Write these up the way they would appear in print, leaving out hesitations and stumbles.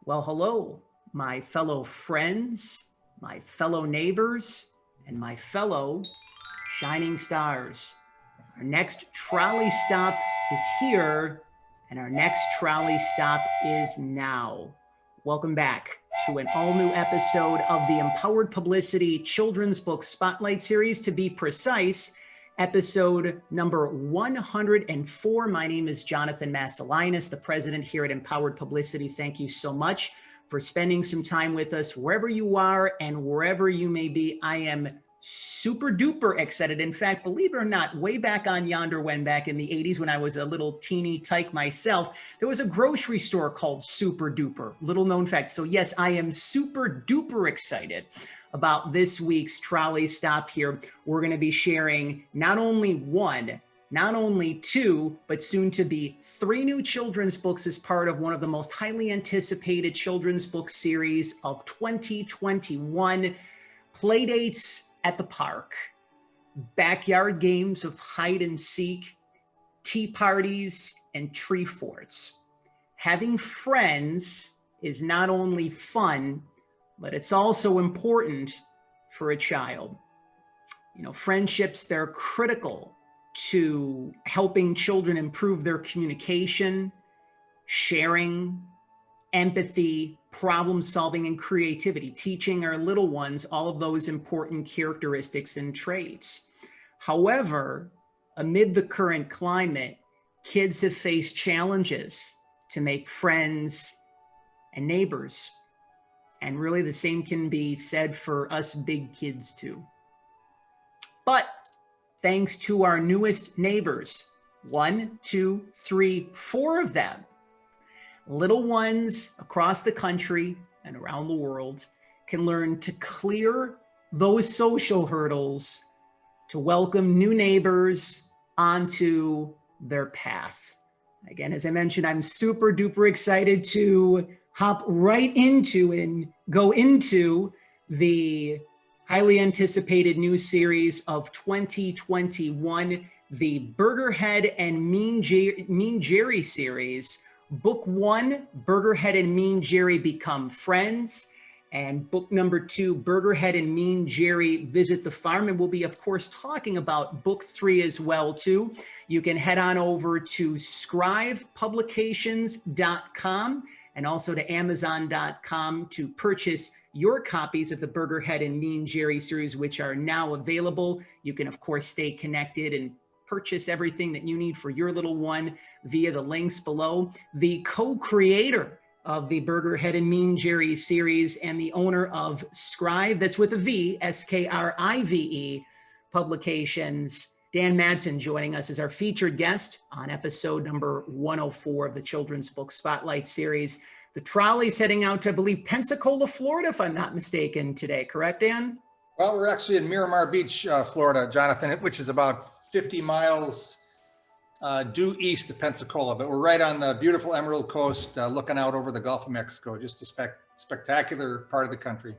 Well, hello, my fellow friends, my fellow neighbors, and my fellow shining stars. Our next trolley stop is here, and our next trolley stop is now. Welcome back to an all-new episode of the Empowered Publicity Children's Book Spotlight Series, to be precise, episode number 104. My name is Jonathan Masiulionis, the president here at Empowered Publicity. Thank you so much for spending some time with us wherever you are and wherever you may be. I am super duper excited. In fact, believe it or not, way back on yonder when back in the 80s when I was a little teeny tyke myself, there was a grocery store called Super Duper, little known fact. So yes, I am super duper excited about this week's trolley stop here. We're going to be sharing not only one, not only two, but soon to be 3 new children's books as part of one of the most highly anticipated children's book series of 2021, Playdates at the Park, backyard games of hide and seek, tea parties, and tree forts. Having friends is not only fun, but it's also important for a child. You know, friendships, they're critical to helping children improve their communication, sharing, empathy, problem solving, and creativity, teaching our little ones all of those important characteristics and traits. However, amid the current climate, kids have faced challenges to make friends and neighbors. And really the same can be said for us big kids too. But thanks to our newest neighbors, 1, 2, 3, 4 of them, little ones across the country and around the world can learn to clear those social hurdles to welcome new neighbors onto their path. Again, as I mentioned, I'm super duper excited to hop right into and go into the highly anticipated new series of 2021, the Burgerhead and Mean Jerry series. Book 1, Burgerhead and Mean Jerry Become Friends, and book number 2, Burgerhead and Mean Jerry Visit the Farm. And we'll be, of course, talking about book 3 as well, too. You can head on over to skrivepublications.com and also to amazon.com to purchase your copies of the Burgerhead and Mean Jerry series, which are now available. You can, of course, stay connected and purchase everything that you need for your little one via the links below. The co-creator of the Burgerhead and Mean Jerry series and the owner of Skrive, that's with a V, S-K-R-I-V-E, Publications, Dan Madson, joining us as our featured guest on episode number 104 of the Children's Book Spotlight series. The trolley's heading out to, I believe, Pensacola, Florida, if I'm not mistaken today. Correct, Dan? Well, we're actually in Miramar Beach, Florida, Jonathan, which is about 50 miles due east of Pensacola, but we're right on the beautiful Emerald Coast, looking out over the Gulf of Mexico. Just a spectacular part of the country.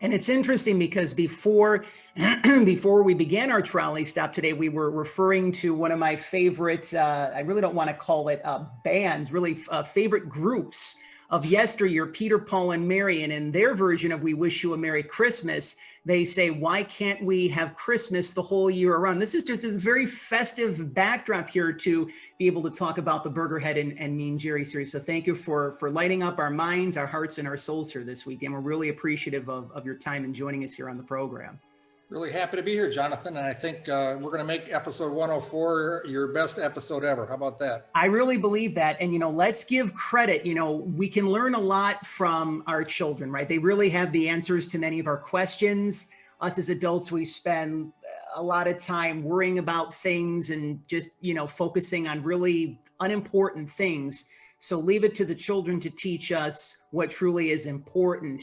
And it's interesting because before we began our trolley stop today, we were referring to one of my favorite, I really don't want to call it bands, really favorite groups of yesteryear, Peter, Paul, and Mary. And in their version of We Wish You a Merry Christmas, they say, why can't we have Christmas the whole year around? This is just a very festive backdrop here to be able to talk about the Burgerhead and Mean Jerry series. So thank you for lighting up our minds, our hearts, and our souls here this week. And we're really appreciative of your time and joining us here on the program. Really happy to be here, Jonathan. And I think we're going to make episode 104 your best episode ever. How about that? I really believe that. And, you know, let's give credit. You know, we can learn a lot from our children, right? They really have the answers to many of our questions. Us as adults, we spend a lot of time worrying about things and just, you know, focusing on really unimportant things. So leave it to the children to teach us what truly is important.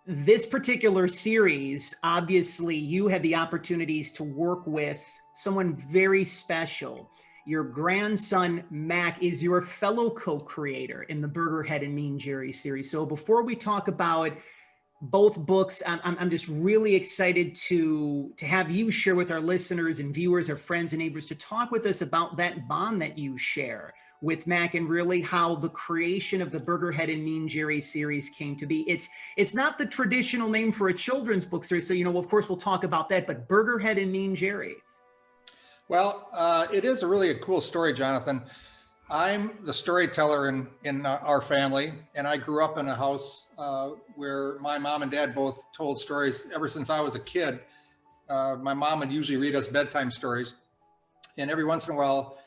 This particular series, obviously, you had the opportunities to work with someone very special. Your grandson, Mack, is your fellow co-creator in the Burgerhead and Mean Jerry series. So before we talk about both books. I'm just really excited to have you share with our listeners and viewers, our friends and neighbors, to talk with us about that bond that you share with Mack, and really how the creation of the Burgerhead and Mean Jerry series came to be. It's not the traditional name for a children's book series, so of course we'll talk about that, but Burgerhead and Mean Jerry. Well, it is really a cool story, Jonathan. I'm the storyteller in our family, and I grew up in a house where my mom and dad both told stories ever since I was a kid. My mom would usually read us bedtime stories, and every once in a while,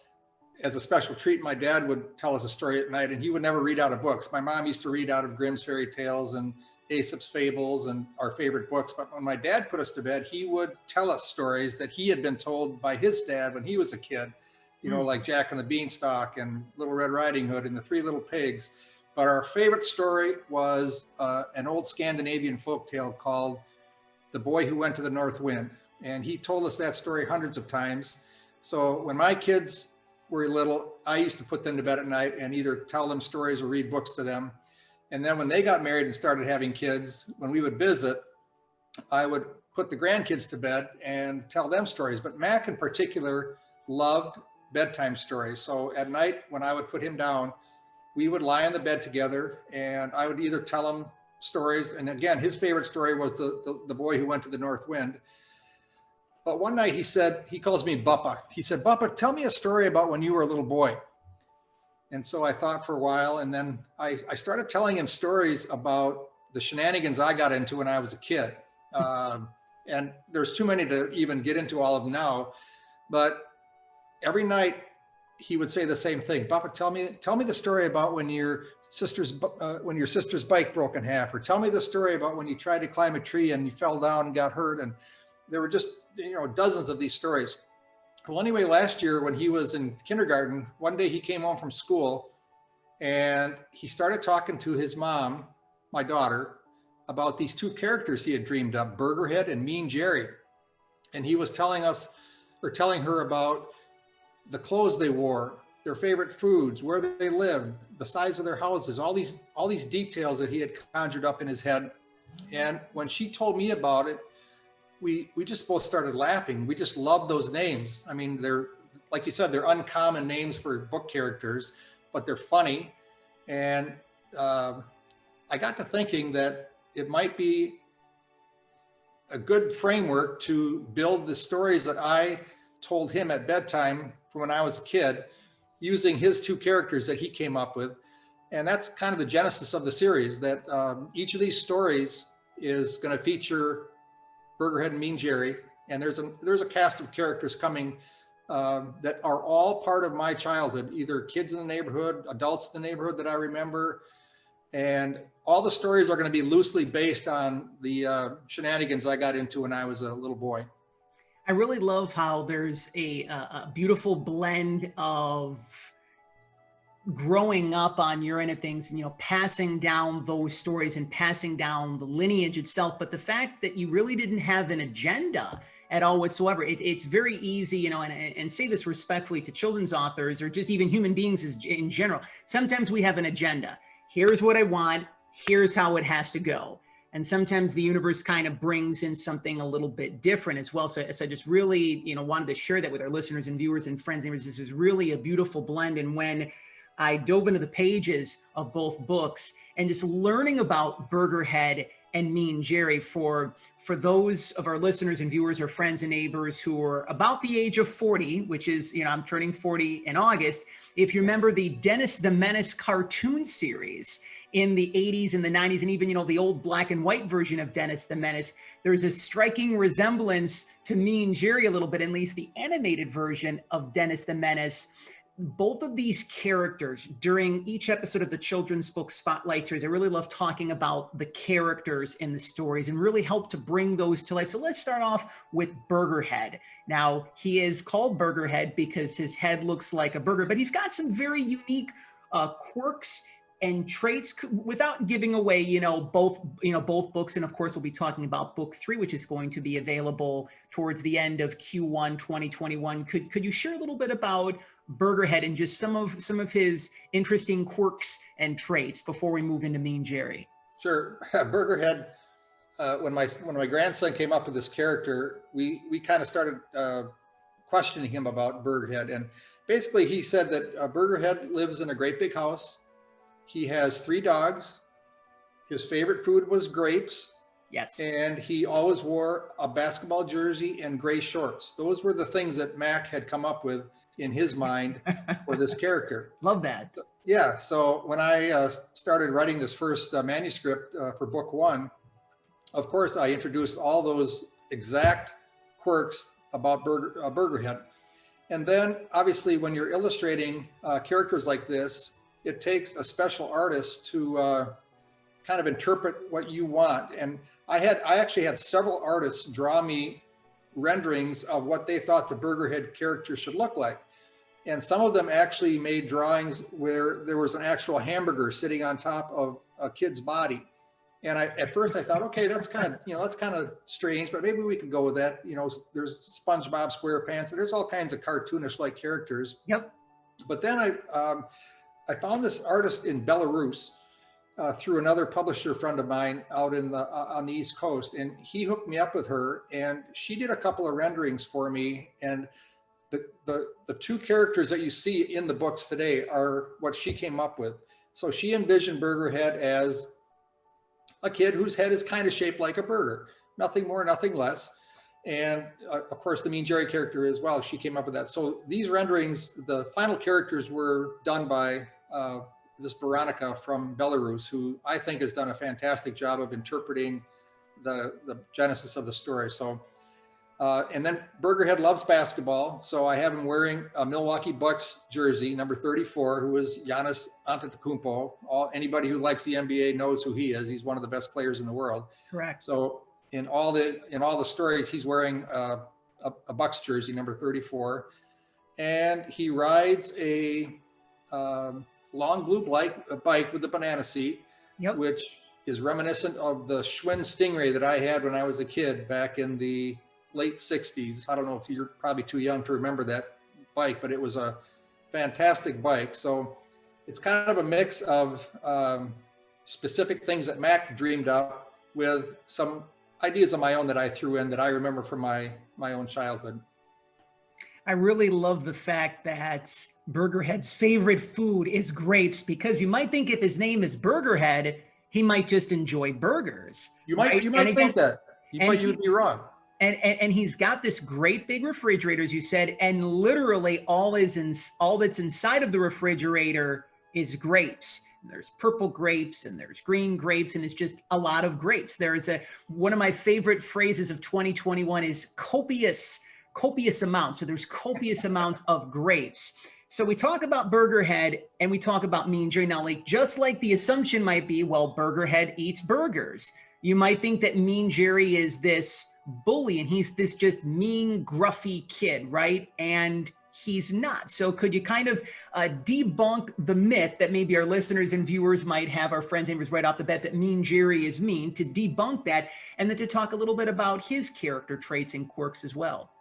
as a special treat, my dad would tell us a story at night, and he would never read out of books. My mom used to read out of Grimm's fairy tales and Aesop's fables and our favorite books. But when my dad put us to bed, he would tell us stories that he had been told by his dad when he was a kid, like Jack and the Beanstalk and Little Red Riding Hood and the Three Little Pigs. But our favorite story was an old Scandinavian folktale called The Boy Who Went to the North Wind. And he told us that story hundreds of times. So when my kids were little, I used to put them to bed at night and either tell them stories or read books to them. And then when they got married and started having kids, when we would visit, I would put the grandkids to bed and tell them stories. But Mack in particular loved bedtime stories. So at night when I would put him down, we would lie on the bed together and I would either tell him stories. And again, his favorite story was the boy who went to the North Wind. But one night he calls me Buppa. He said, Buppa, tell me a story about when you were a little boy. And so I thought for a while, and then I started telling him stories about the shenanigans I got into when I was a kid. And there's too many to even get into all of them now. But every night he would say the same thing. Buppa, tell me the story about when your sister's bike broke in half, or tell me the story about when you tried to climb a tree and you fell down and got hurt. And there were just, dozens of these stories. Well, anyway, last year when he was in kindergarten, one day he came home from school and he started talking to his mom, my daughter, about these two characters he had dreamed up, Burgerhead and Mean Jerry. And he was telling her about the clothes they wore, their favorite foods, where they lived, the size of their houses, all these details that he had conjured up in his head. And when she told me about it, we just both started laughing. We just love those names. I mean, they're, like you said, they're uncommon names for book characters, but they're funny. And I got to thinking that it might be a good framework to build the stories that I told him at bedtime from when I was a kid, using his two characters that he came up with. And that's kind of the genesis of the series, that each of these stories is going to feature Burgerhead and Mean Jerry, and there's a cast of characters coming that are all part of my childhood, either kids in the neighborhood, adults in the neighborhood that I remember, and all the stories are going to be loosely based on the shenanigans I got into when I was a little boy. I really love how there's a beautiful blend of growing up on your end of things, and passing down those stories and passing down the lineage itself, but the fact that you really didn't have an agenda at all whatsoever. It's very easy, and say this respectfully to children's authors or just even human beings in general. Sometimes we have an agenda. Here's what I want, here's how it has to go. And sometimes the universe kind of brings in something a little bit different as well. So I just really, wanted to share that with our listeners and viewers and friends. This is really a beautiful blend. And when I dove into the pages of both books and just learning about Burgerhead and Mean Jerry, for those of our listeners and viewers or friends and neighbors who are about the age of 40, which is, I'm turning 40 in August. If you remember the Dennis the Menace cartoon series in the 80s and the 90s, and even, the old black and white version of Dennis the Menace, there's a striking resemblance to Mean Jerry a little bit, at least the animated version of Dennis the Menace. Both of these characters, during each episode of the children's book Spotlight series, I really love talking about the characters in the stories and really help to bring those to life. So let's start off with Burgerhead. Now, he is called Burgerhead because his head looks like a burger, but he's got some very unique quirks and traits, without giving away, both books. And of course, we'll be talking about book 3, which is going to be available towards the end of Q1 2021. Could you share a little bit about Burgerhead and just some of his interesting quirks and traits before we move into Mean Jerry? Sure. Burgerhead when my grandson came up with this character, we kind of started questioning him about Burgerhead. And basically he said that Burgerhead lives in a great big house. He has 3 dogs. His favorite food was grapes. Yes. And he always wore a basketball jersey and gray shorts. Those were the things that Mack had come up with in his mind for this character. Love that. So, yeah. So when I started writing this first manuscript for book 1, of course, I introduced all those exact quirks about Burgerhead. And then obviously when you're illustrating characters like this, it takes a special artist to kind of interpret what you want. And I actually had several artists draw me renderings of what they thought the Burgerhead character should look like. And some of them actually made drawings where there was an actual hamburger sitting on top of a kid's body. And at first I thought, okay, that's kind of strange, but maybe we can go with that. You know, there's SpongeBob SquarePants, and there's all kinds of cartoonish like characters. Yep. But then I found this artist in Belarus through another publisher friend of mine out on the East Coast, and he hooked me up with her, and she did a couple of renderings for me. And the 2 characters that you see in the books today are what she came up with. So she envisioned Burgerhead as a kid whose head is kind of shaped like a burger, nothing more, nothing less. And of course, the Mean Jerry character as well, she came up with that. So these renderings, the final characters were done by this Veronica from Belarus, who I think has done a fantastic job of interpreting the genesis of the story. So, and then Burgerhead loves basketball. So I have him wearing a Milwaukee Bucks jersey, number 34, who is Giannis Antetokounmpo. Anybody who likes the NBA knows who he is. He's one of the best players in the world. Correct. So in all the stories, he's wearing a Bucks jersey, number 34. And he rides a long blue bike with a banana seat, yep, which is reminiscent of the Schwinn Stingray that I had when I was a kid back in the late 60s. I don't know if you're probably too young to remember that bike, but it was a fantastic bike. So it's kind of a mix of specific things that Mack dreamed up with some ideas of my own that I threw in that I remember from my own childhood. I really love the fact that Burgerhead's favorite food is grapes, because you might think if his name is Burgerhead, he might just enjoy burgers. You might think that. You'd be wrong. And he's got this great big refrigerator, as you said, and literally all that's inside of the refrigerator is grapes. There's purple grapes and there's green grapes, and it's just a lot of grapes. One of my favorite phrases of 2021 is copious amounts. So there's copious amounts of grapes. So we talk about Burgerhead and we talk about Mean Jerry. Now, just like the assumption might be, well, Burgerhead eats burgers. You might think that Mean Jerry is this bully and he's this just mean, gruffy kid, right? And he's not. So could you kind of debunk the myth that maybe our listeners and viewers might have, our friends and neighbors right off the bat, that Mean Jerry is mean, to debunk that, and then to talk a little bit about his character traits and quirks as well?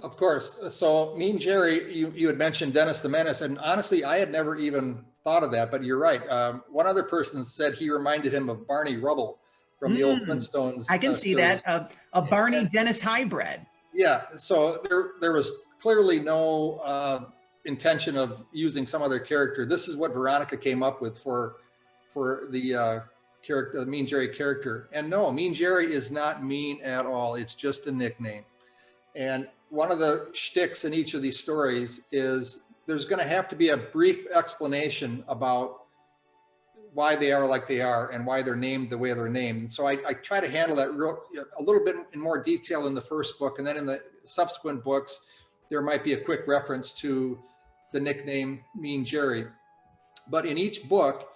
Of course. So Mean Jerry, you had mentioned Dennis the Menace, and honestly, I had never even thought of that, but you're right. One other person said he reminded him of Barney Rubble from the old Flintstones. I can see that, a Barney Dennis hybrid. Yeah. So there was clearly no intention of using some other character. This is what Veronica came up with for the character, the Mean Jerry character. And no, Mean Jerry is not mean at all. It's just a nickname. And one of the shticks in each of these stories is there's going to have to be a brief explanation about why they are like they are and why they're named the way they're named. And so I try to handle that a little bit in more detail in the first book. And then in the subsequent books, there might be a quick reference to the nickname Mean Jerry. But in each book,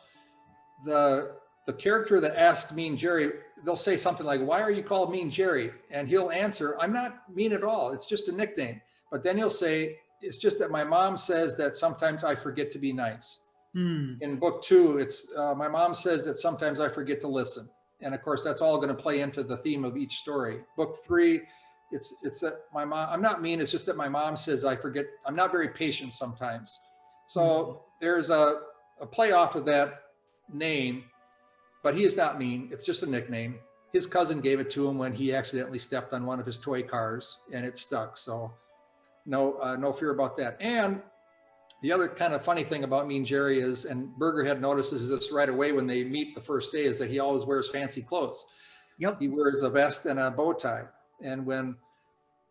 the character that asks Mean Jerry, they'll say something like, "Why are you called Mean Jerry?" And he'll answer, "I'm not mean at all. It's just a nickname." But then he'll say, "It's just that my mom says that sometimes I forget to be nice." In book 2, it's my mom says that sometimes I forget to listen. And of course, that's all going to play into the theme of each story. Book 3, it's that my mom, I'm not mean. It's just that my mom says I forget. I'm not very patient sometimes. So there's a play off of that name, but he is not mean. It's just a nickname. his cousin gave it to him when he accidentally stepped on one of his toy cars and it stuck. So no fear about that. And the other kind of funny thing about Mean Jerry is, and Burgerhead notices this right away when they meet the first day, is that he always wears fancy clothes. Yep. He wears a vest and a bow tie. And when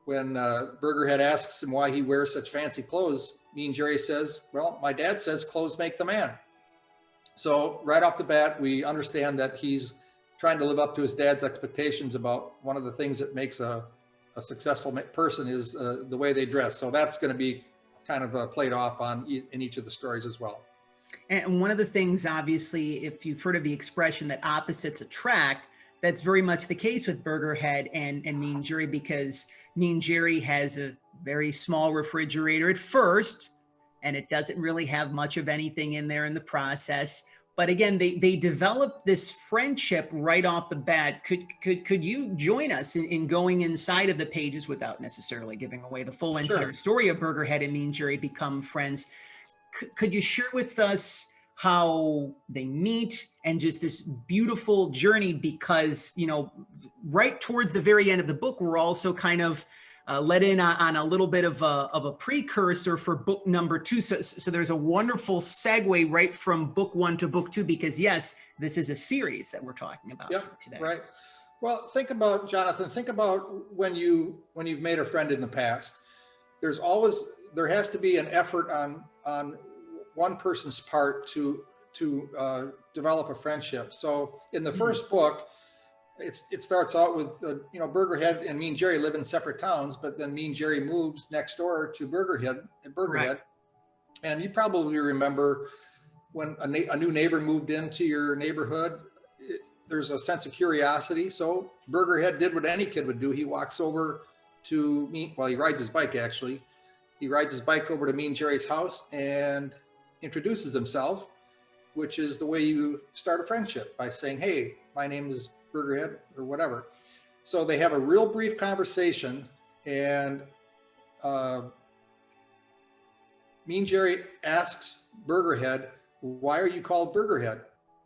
Burgerhead asks him why he wears such fancy clothes, Mean Jerry says, well, my dad says clothes make the man. So right off the bat, we understand that he's trying to live up to his dad's expectations about one of the things that makes a successful person is the way they dress. So that's going to be kind of played off in each of the stories as well. And one of the things, obviously, if you've heard of the expression that opposites attract, that's very much the case with Burgerhead and Mean Jerry, because Mean Jerry has a very small refrigerator at first, and it doesn't really have much of anything in there in the process. But again, they develop this friendship right off the bat. Could you join us in going inside of the pages without necessarily giving away the full entire story of Burgerhead and Mean Jerry become friends? Could you share with us how they meet and just this beautiful journey? Because, you know, right towards the very end of the book, we're also kind of let in on a little bit of a precursor for book number 2. So there's a wonderful segue right from book 1 to book 2, because yes, this is a series that we're talking about today. Right. Well, Jonathan, think about when you've made a friend in the past. There has to be an effort on one person's part to develop a friendship. So in the first book, it starts out with, Burgerhead and Mean Jerry live in separate towns, but then Mean Jerry moves next door to Burgerhead. Right. And you probably remember when a new neighbor moved into your neighborhood, there's a sense of curiosity. So Burgerhead did what any kid would do. He walks over to he rides his bike, actually. He rides his bike over to Mean Jerry's house and introduces himself, which is the way you start a friendship, by saying, hey, my name is Burgerhead, or whatever. So they have a real brief conversation, and Mean Jerry asks Burgerhead, why are you called Burgerhead?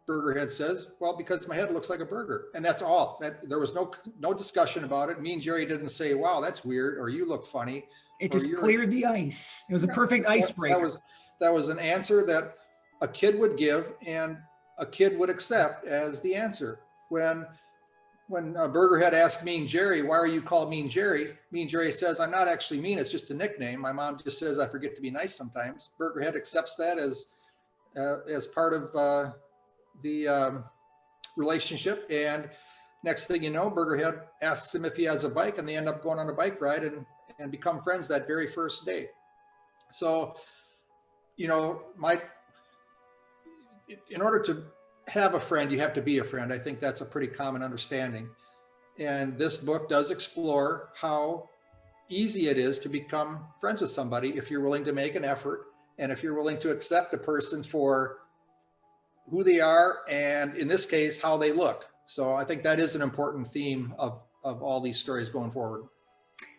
Burgerhead says, well, because my head looks like a burger. And that's all. There was no discussion about it. Mean Jerry didn't say, wow, that's weird, or you look funny. It just cleared the ice. It was a perfect icebreaker. That was an answer that a kid would give and a kid would accept as the answer. When Burgerhead asked Mean Jerry, why are you called Mean Jerry? Mean Jerry says, I'm not actually mean, it's just a nickname. My mom just says I forget to be nice sometimes. Burgerhead accepts that as part of the relationship. And next thing you know, Burgerhead asks him if he has a bike, and they end up going on a bike ride and become friends that very first day. So, in order to have a friend, you have to be a friend. I think that's a pretty common understanding. And this book does explore how easy it is to become friends with somebody if you're willing to make an effort, and if you're willing to accept a person for who they are, and in this case, how they look. So I think that is an important theme of all these stories going forward.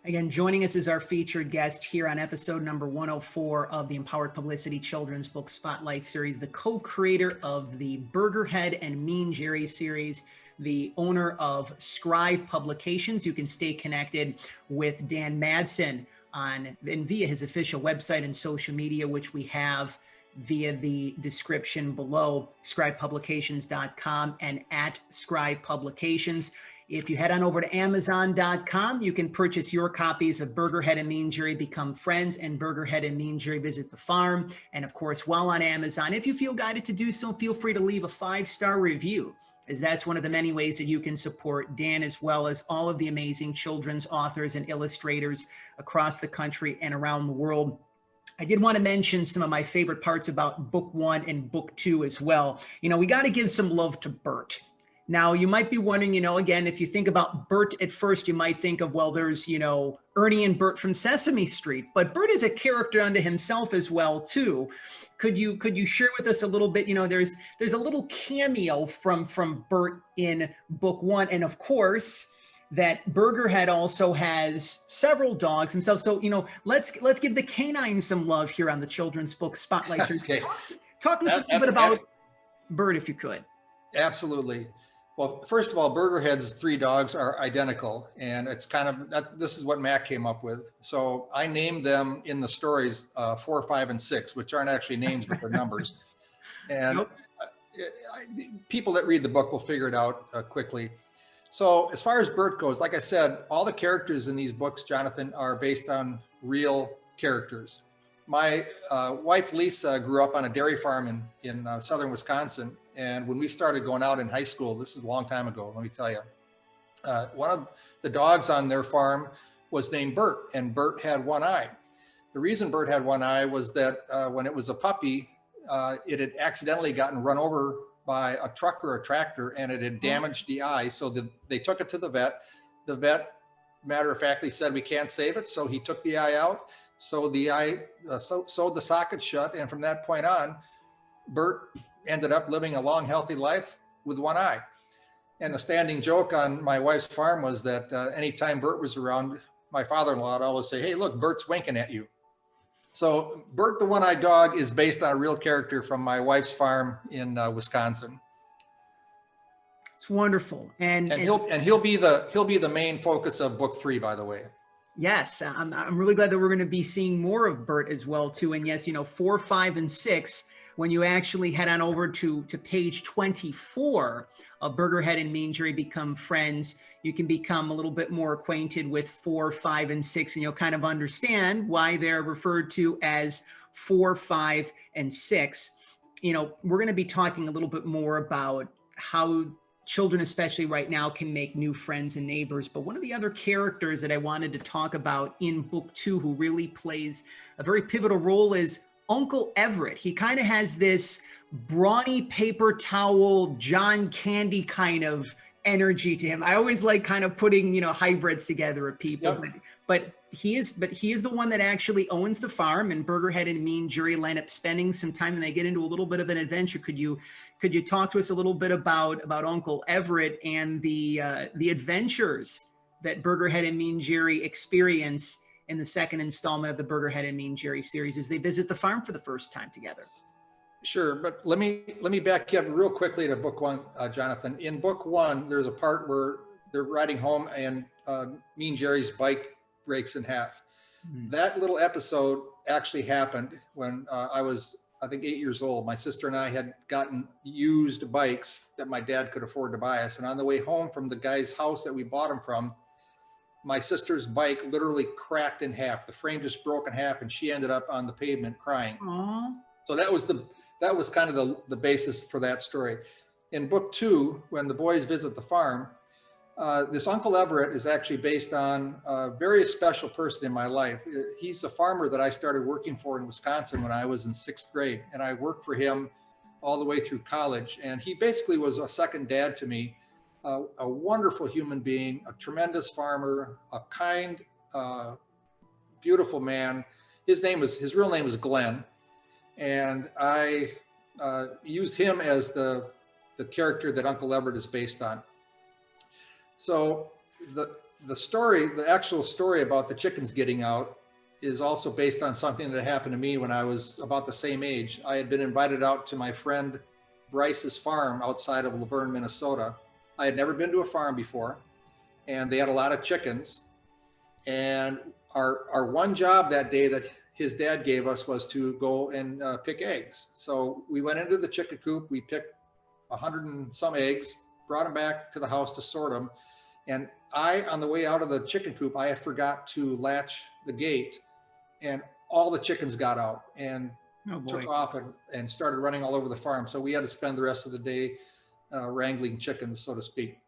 Again, joining us is our featured guest here on episode number 104 of the Empowered Publicity Children's Book Spotlight Series, the co-creator of the Burgerhead and Mean Jerry series, the owner of Skrive Publications. You can stay connected with Dan Madson via his official website and social media, which we have via the description below, skrivepublications.com and at Skrive Publications. If you head on over to Amazon.com, you can purchase your copies of Burgerhead and Mean Jerry Become Friends and Burgerhead and Mean Jerry Visit the Farm. And of course, while on Amazon, if you feel guided to do so, feel free to leave a 5-star review, as that's one of the many ways that you can support Dan, as well as all of the amazing children's authors and illustrators across the country and around the world. I did want to mention some of my favorite parts about book 1 and book 2 as well. We got to give some love to Bert. Now, you might be wondering, again, if you think about Bert at first, you might think of, well, there's, Ernie and Bert from Sesame Street, but Bert is a character unto himself as well, too. Could you share with us a little bit? There's a little cameo from Bert in book 1. And of course, that Burgerhead also has several dogs himself. So, let's give the canine some love here on the Children's Book Spotlight Series. Okay. Talk to us a little bit about Bert, if you could. Absolutely. Well, first of all, Burgerhead's 3 dogs are identical, and it's kind of this is what Mack came up with. So I named them in the stories 4, 5, and 6, which aren't actually names, but they're numbers. And Nope. People that read the book will figure it out quickly. So as far as Bert goes, like I said, all the characters in these books, Jonathan, are based on real characters. My wife, Lisa, grew up on a dairy farm in southern Wisconsin. And when we started going out in high school, this is a long time ago, let me tell you, one of the dogs on their farm was named Bert, and Bert had one eye. The reason Bert had one eye was that when it was a puppy, it had accidentally gotten run over by a truck or a tractor, and it had damaged the eye. So they took it to the vet. The vet, matter of factly, said, we can't save it. So he took the eye out, sewed the eye, sewed the socket shut. And from that point on, Bert ended up living a long, healthy life with one eye. And the standing joke on my wife's farm was that anytime Bert was around, my father-in-law would always say, hey, look, Bert's winking at you. So Bert the One-Eyed Dog is based on a real character from my wife's farm in Wisconsin. It's wonderful. And he'll be the main focus of book 3, by the way. Yes, I'm really glad that we're going to be seeing more of Bert as well too. And yes, 4, 5, and 6, when you actually head on over to page 24 of Burgerhead and Mean Jerry Become Friends, you can become a little bit more acquainted with 4, 5, and 6, and you'll kind of understand why they're referred to as 4, 5, and 6. We're going to be talking a little bit more about how children, especially right now, can make new friends and neighbors. But one of the other characters that I wanted to talk about in book 2 who really plays a very pivotal role is Uncle Everett. He kind of has this brawny paper towel, John Candy kind of energy to him. I always like kind of putting, hybrids together of people, yep. but he is the one that actually owns the farm, and Burgerhead and Mean Jerry end up spending some time, and they get into a little bit of an adventure. Could you talk to us a little bit about Uncle Everett and the adventures that Burgerhead and Mean Jerry experience in the second installment of the Burgerhead and Mean Jerry series as they visit the farm for the first time together? Sure, but let me back you up real quickly to book 1, Jonathan. In book 1, there's a part where they're riding home and Mean Jerry's bike breaks in half. That little episode actually happened when I was, I think, 8 years old. My sister and I had gotten used bikes that my dad could afford to buy us. And on the way home from the guy's house that we bought them from, my sister's bike literally cracked in half. The frame just broke in half, and she ended up on the pavement crying. Aww. So that was kind of the basis for that story. In book 2, when the boys visit the farm, this Uncle Everett is actually based on a very special person in my life. He's the farmer that I started working for in Wisconsin when I was in 6th grade, and I worked for him all the way through college. And he basically was a second dad to me, a wonderful human being, a tremendous farmer, a kind, beautiful man. His real name was Glenn. And I used him as the character that Uncle Everett is based on. So the actual story about the chickens getting out is also based on something that happened to me when I was about the same age. I had been invited out to my friend Bryce's farm outside of Laverne, Minnesota. I had never been to a farm before, and they had a lot of chickens. And our one job that day that his dad gave us was to go and pick eggs. So we went into the chicken coop, we picked 100 and some eggs, brought them back to the house to sort them. And on the way out of the chicken coop, I had forgot to latch the gate, and all the chickens got out and took off and started running all over the farm. So we had to spend the rest of the day wrangling chickens, so to speak,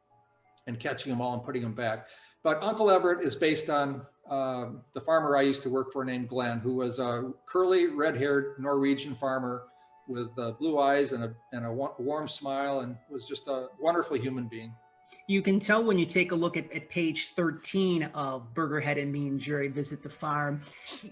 and catching them all and putting them back. But Uncle Everett is based on the farmer I used to work for named Glenn, who was a curly, red-haired Norwegian farmer with blue eyes and a warm smile, and was just a wonderful human being. You can tell when you take a look at page 13 of Burgerhead and Mean Jerry Visit the Farm.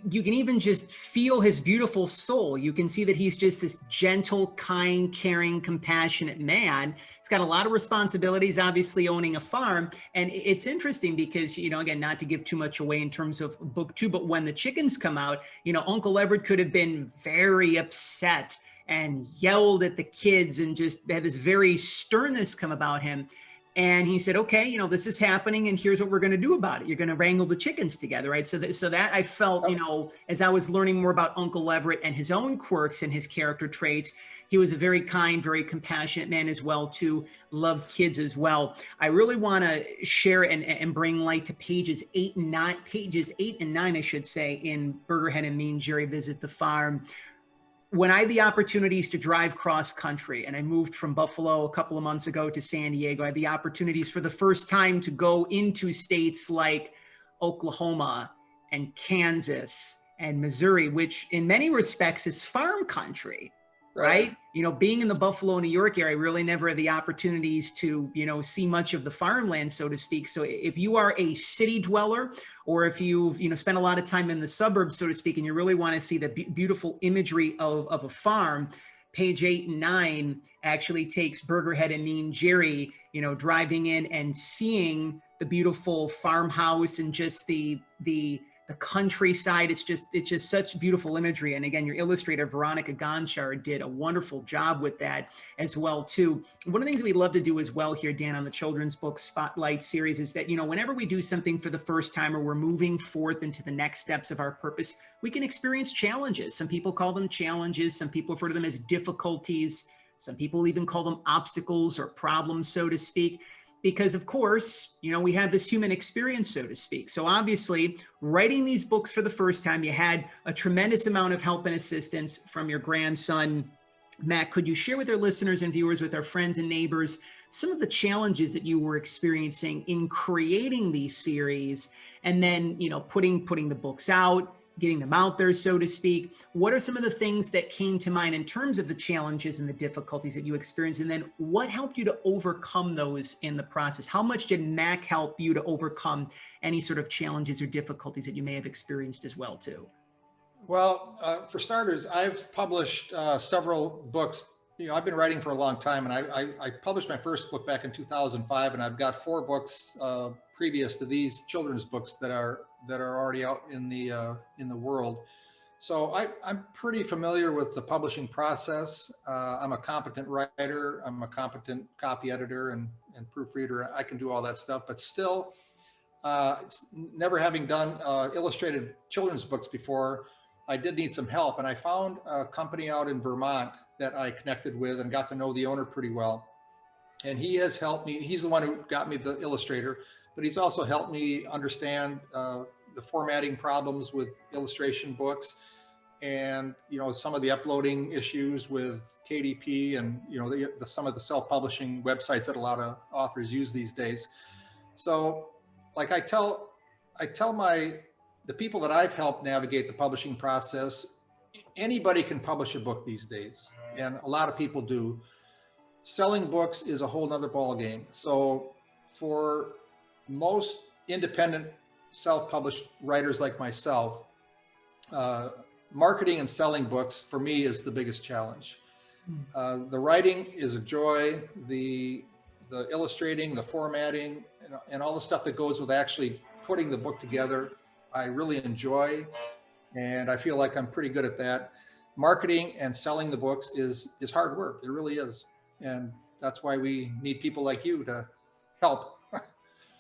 You can even just feel his beautiful soul. You can see that he's just this gentle, kind, caring, compassionate man. He's got a lot of responsibilities, obviously owning a farm. And it's interesting because, again, not to give too much away in terms of book 2, but when the chickens come out, Uncle Everett could have been very upset and yelled at the kids and just had this very sternness come about him. And he said, okay, you know, this is happening and here's what we're going to do about it. You're going to wrangle the chickens together, right? So that I felt, you know, as I was learning more about Uncle Everett and his own quirks and his character traits, he was a very kind, very compassionate man as well, too. Loved kids as well. I really want to share and bring light to pages 8 and 9, I should say, in Burgerhead and Mean Jerry Visit the Farm. When I had the opportunities to drive cross country, and I moved from Buffalo a couple of months ago to San Diego, I had the opportunities for the first time to go into states like Oklahoma and Kansas and Missouri, which in many respects is farm country, right? You know, being in the Buffalo, New York area, I really never had the opportunities to, you know, see much of the farmland, so to speak. So if you are a city dweller, or if you've, you know, spent a lot of time in the suburbs, so to speak, and you really want to see the beautiful imagery of a farm, page 8 and 9 actually takes Burgerhead and Mean Jerry, you know, driving in and seeing the beautiful farmhouse and just the countryside. It's just such beautiful imagery. And again, your illustrator, Veronica Gonchar, did a wonderful job with that as well, too. One of the things we love to do as well here, Dan, on the Children's Book Spotlight series is that, you know, whenever we do something for the first time or we're moving forth into the next steps of our purpose, we can experience challenges. Some people call them challenges. Some people refer to them as difficulties. Some people even call them obstacles or problems, so to speak. Because of course, you know, we have this human experience, so to speak. So obviously, writing these books for the first time, you had a tremendous amount of help and assistance from your grandson, Mack. Could you share with our listeners and viewers, with our friends and neighbors, some of the challenges that you were experiencing in creating these series, and then, you know, putting the books out, getting them out there, so to speak? What are some of the things that came to mind in terms of the challenges and the difficulties that you experienced? And then what helped you to overcome those in the process? How much did Mack help you to overcome any sort of challenges or difficulties that you may have experienced as well, too? Well, for starters, I've published several books. You know, I've been writing for a long time, and I published my first book back in 2005, and I've got 4 books previous to these children's books that are already out in the world. So I'm pretty familiar with the publishing process. I'm a competent writer. I'm a competent copy editor and proofreader. I can do all that stuff, but still, never having done illustrated children's books before, I did need some help. And I found a company out in Vermont that I connected with and got to know the owner pretty well. And he has helped me. He's the one who got me the illustrator, but he's also helped me understand the formatting problems with illustration books, and, you know, some of the uploading issues with KDP, and, you know, some of the self-publishing websites that a lot of authors use these days. So, like I tell the people that I've helped navigate the publishing process, anybody can publish a book these days, and a lot of people do. Selling books is a whole nother ballgame. So for most independent self-published writers like myself, marketing and selling books for me is the biggest challenge. The writing is a joy. The illustrating, the formatting, and all the stuff that goes with actually putting the book together, I really enjoy, and I feel like I'm pretty good at that. Marketing and selling the books is hard work. It really is. And that's why we need people like you to help.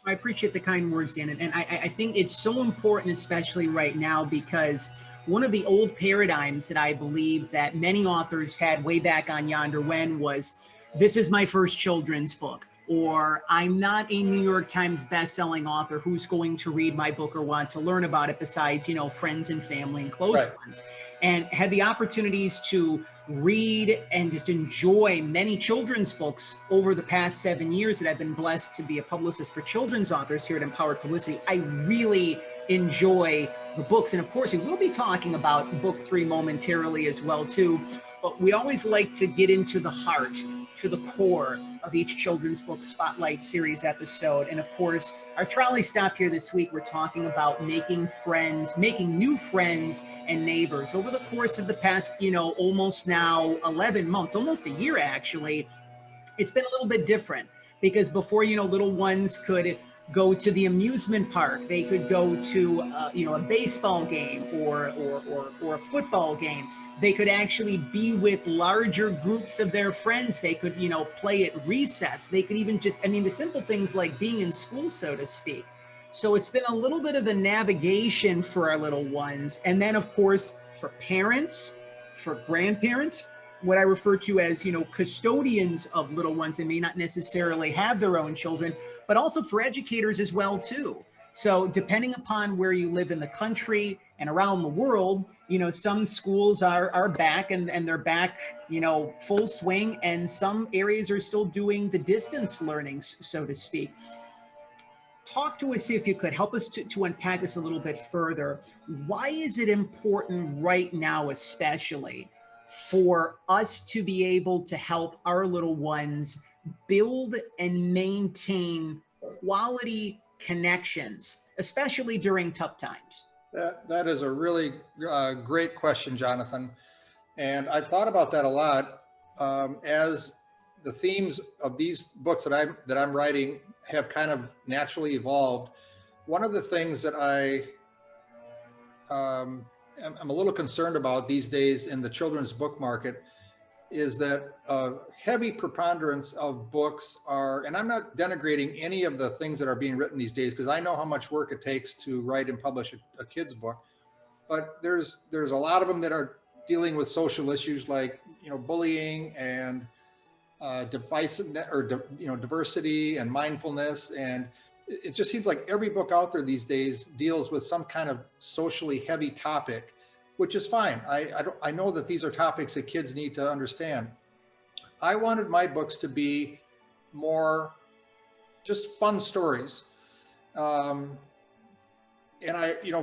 I appreciate the kind words, Dan. And I think it's so important, especially right now, because one of the old paradigms that I believe that many authors had way back on Yonder When was, this is my first children's book, or I'm not a New York Times best-selling author. Who's going to read my book or want to learn about it besides, you know, friends and family and close ones? And had the opportunities to read and just enjoy many children's books over the past 7 years that I've been blessed to be a publicist for children's authors here at Empowered Publicity. I really enjoy the books. And of course, we will be talking about book 3 momentarily as well, too. But we always like to get into the heart, to the core of each children's book spotlight series episode. And of course, our trolley stop here this week, we're talking about making friends, making new friends and neighbors. Over the course of the past, you know, almost now 11 months, almost a year actually, it's been a little bit different, because before, you know, little ones could go to the amusement park, they could go to, you know, a baseball game or a football game. They could actually be with larger groups of their friends. They could, play at recess. They could even just, the simple things like being in school, so to speak. So it's been a little bit of a navigation for our little ones. And then, of course, for parents, for grandparents, what I refer to as, custodians of little ones. They may not necessarily have their own children, but also for educators as well, too. So depending upon where you live in the country and around the world, some schools are back and they're back, full swing, and some areas are still doing the distance learning, so to speak. Talk to us, if you could, help us to unpack this a little bit further. Why is it important right now, especially, for us to be able to help our little ones build and maintain quality connections, especially during tough times? That is a really great question, Jonathan. And I've thought about that a lot as the themes of these books that I'm writing have kind of naturally evolved. One of the things that I'm a little concerned about these days in the children's book market is that a heavy preponderance of books are, and I'm not denigrating any of the things that are being written these days, because I know how much work it takes to write and publish a kid's book, but there's a lot of them that are dealing with social issues like, bullying and divisiveness, or diversity and mindfulness. And it just seems like every book out there these days deals with some kind of socially heavy topic, which is fine. I know that these are topics that kids need to understand. I wanted my books to be more just fun stories. And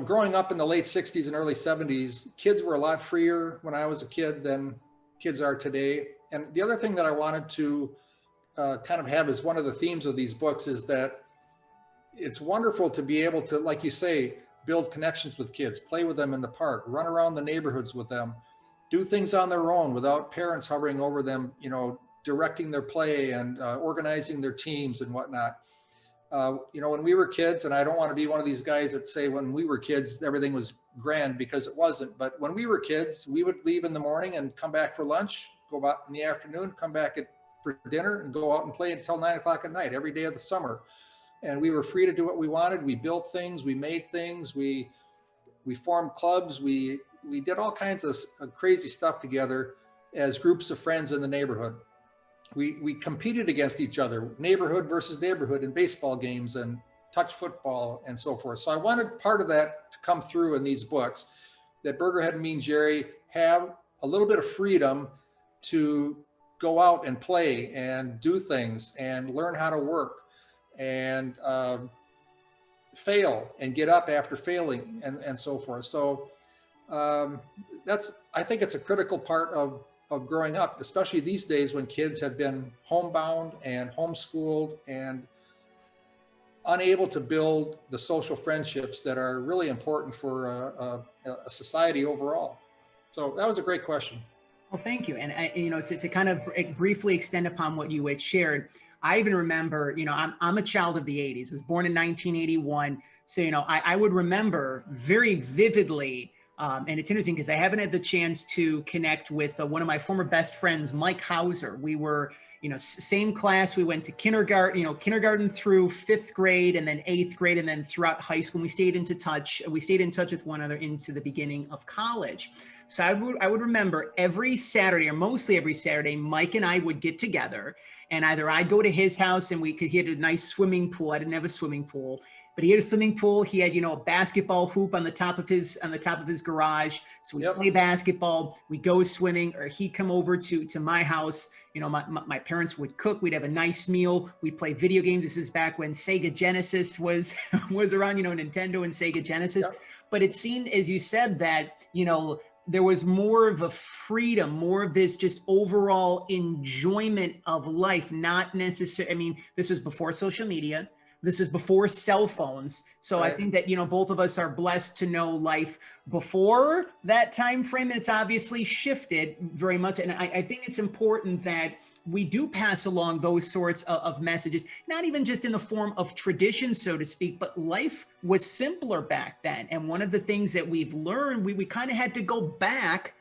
growing up in the late 60s and early 70s, kids were a lot freer when I was a kid than kids are today. And the other thing that I wanted to kind of have as one of the themes of these books is that it's wonderful to be able to, like you say, build connections with kids, play with them in the park, run around the neighborhoods with them, do things on their own without parents hovering over them, directing their play and organizing their teams and whatnot. When we were kids, and I don't want to be one of these guys that say when we were kids, everything was grand, because it wasn't. But when we were kids, we would leave in the morning and come back for lunch, go out in the afternoon, come back for dinner, and go out and play until 9 o'clock at night, every day of the summer. And we were free to do what we wanted. We built things, we made things, we formed clubs, we did all kinds of crazy stuff together as groups of friends in the neighborhood. We competed against each other, neighborhood versus neighborhood, in baseball games and touch football and so forth. So I wanted part of that to come through in these books, that Burgerhead and Mean Jerry have a little bit of freedom to go out and play and do things and learn how to work and fail and get up after failing and so forth. So I think it's a critical part of growing up, especially these days when kids have been homebound and homeschooled and unable to build the social friendships that are really important for a society overall. So that was a great question. Well, thank you. And to kind of briefly extend upon what you had shared, I even remember, I'm a child of the 80s. I was born in 1981. So, I would remember very vividly, and it's interesting because I haven't had the chance to connect with one of my former best friends, Mike Hauser. We were, same class. We went to kindergarten through 5th grade, and then 8th grade, and then throughout high school. We stayed in touch with one another into the beginning of college. So I would remember every Saturday, or mostly every Saturday, Mike and I would get together, and either I'd go to his house and he had a nice swimming pool. I didn't have a swimming pool, but he had a swimming pool. He had, a basketball hoop on the top of his garage. So we'd play basketball, we'd go swimming, or he'd come over to my house. My parents would cook. We'd have a nice meal. We'd play video games. This is back when Sega Genesis was around, Nintendo and Sega Genesis. Yep. But it seemed, as you said, that, there was more of a freedom, more of this just overall enjoyment of life, not necessarily, this was before social media. This is before cell phones. So right. I think that, both of us are blessed to know life before that time frame. It's obviously shifted very much. And I think it's important that we do pass along those sorts of messages, not even just in the form of tradition, so to speak, but life was simpler back then. And one of the things that we've learned, we kind of had to go back,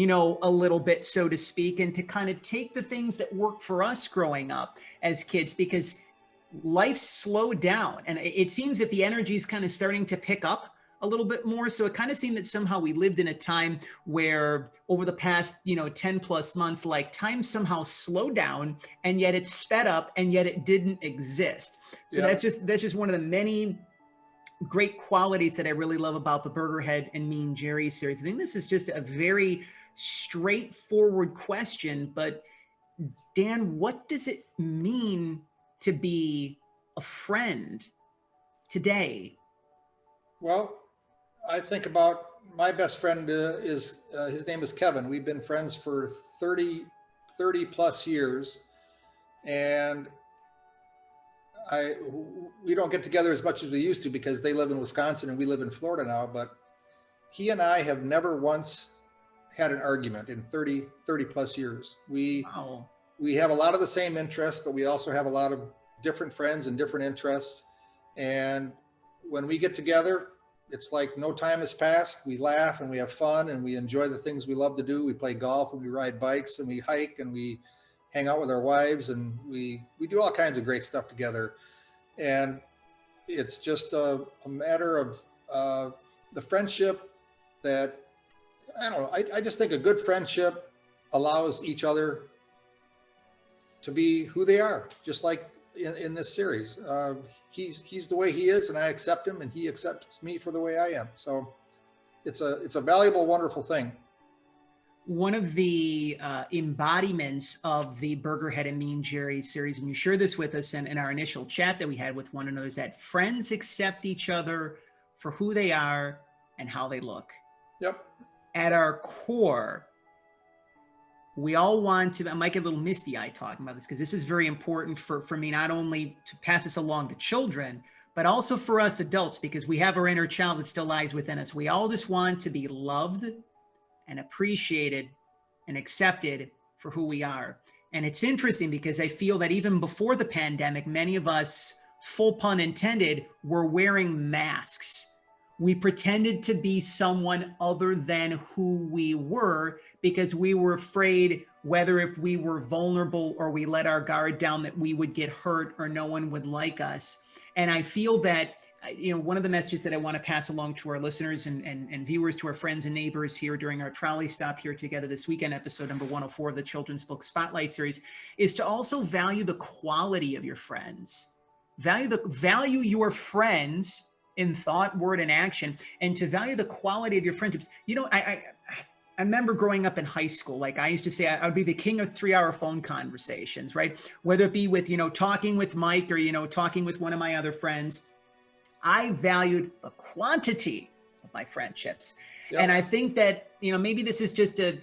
a little bit, so to speak, and to kind of take the things that worked for us growing up as kids, because life slowed down and it seems that the energy is kind of starting to pick up a little bit more. So it kind of seemed that somehow we lived in a time where over the past, 10 plus months, like time somehow slowed down and yet it sped up and yet it didn't exist. So that's just one of the many great qualities that I really love about the Burgerhead and Mean Jerry series. I think this is just a very straightforward question, but Dan, what does it mean to be a friend today? Well, I think about my best friend his name is Kevin. We've been friends for 30 plus years. And we don't get together as much as we used to because they live in Wisconsin and we live in Florida now, but he and I have never once had an argument in 30 plus years. We have a lot of the same interests, but we also have a lot of different friends and different interests. And when we get together, it's like no time has passed. We laugh and we have fun and we enjoy the things we love to do. We play golf and we ride bikes and we hike and we hang out with our wives and we do all kinds of great stuff together. And it's just a matter of the friendship that, I don't know, I just think a good friendship allows each other to be who they are, just like in this series. He's the way he is and I accept him and he accepts me for the way I am. So it's a valuable, wonderful thing. One of the embodiments of the Burgerhead and Mean Jerry series, and you shared this with us in our initial chat that we had with one another, is that friends accept each other for who they are and how they look. Yep. At our core, we all want to, I might get a little misty-eyed talking about this because this is very important for me, not only to pass this along to children, but also for us adults, because we have our inner child that still lies within us. We all just want to be loved and appreciated and accepted for who we are. And it's interesting because I feel that even before the pandemic, many of us, full pun intended, were wearing masks. We pretended to be someone other than who we were because we were afraid, whether if we were vulnerable or we let our guard down, that we would get hurt or no one would like us. And I feel that, one of the messages that I want to pass along to our listeners and viewers, to our friends and neighbors here during our trolley stop here together this weekend, episode number 104 of the Children's Book Spotlight series, is to also value the quality of your friends. Value your friends in thought, word, and action, and to value the quality of your friendships. I remember growing up in high school, like I used to say, I would be the king of 3-hour phone conversations, right? Whether it be with, talking with Mike or, talking with one of my other friends. I valued the quantity of my friendships. Yep. And I think that, maybe this is just a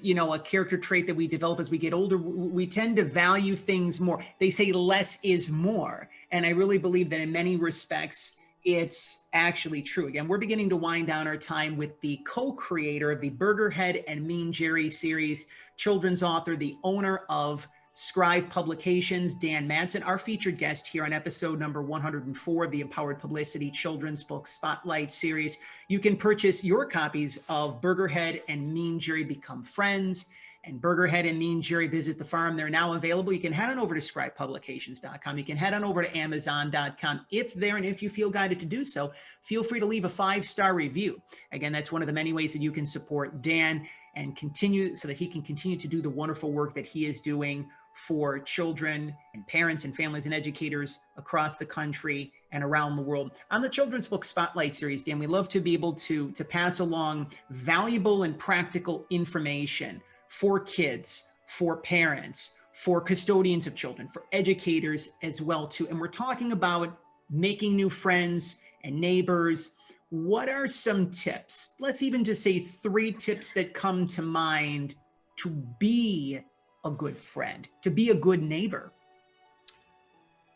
character trait that we develop as we get older. We tend to value things more. They say less is more. And I really believe that in many respects, it's actually true. Again, we're beginning to wind down our time with the co-creator of the Burgerhead and Mean Jerry series, children's author, the owner of Skrive Publications, Dan Madson, our featured guest here on episode number 104 of the Empowered Publicity Children's Book Spotlight series. You can purchase your copies of Burgerhead and Mean Jerry Become Friends and Burgerhead and Mean Jerry Visit the Farm. They're now available. You can head on over to skrivepublications.com. You can head on over to amazon.com. If you feel guided to do so, feel free to leave a 5-star review. Again, that's one of the many ways that you can support Dan and continue so that he can continue to do the wonderful work that he is doing for children and parents and families and educators across the country and around the world. On the Children's Book Spotlight series, Dan, we love to be able to pass along valuable and practical information for kids, for parents, for custodians of children, for educators as well too. And we're talking about making new friends and neighbors. What are some tips? Let's even just say 3 tips that come to mind to be a good friend, to be a good neighbor.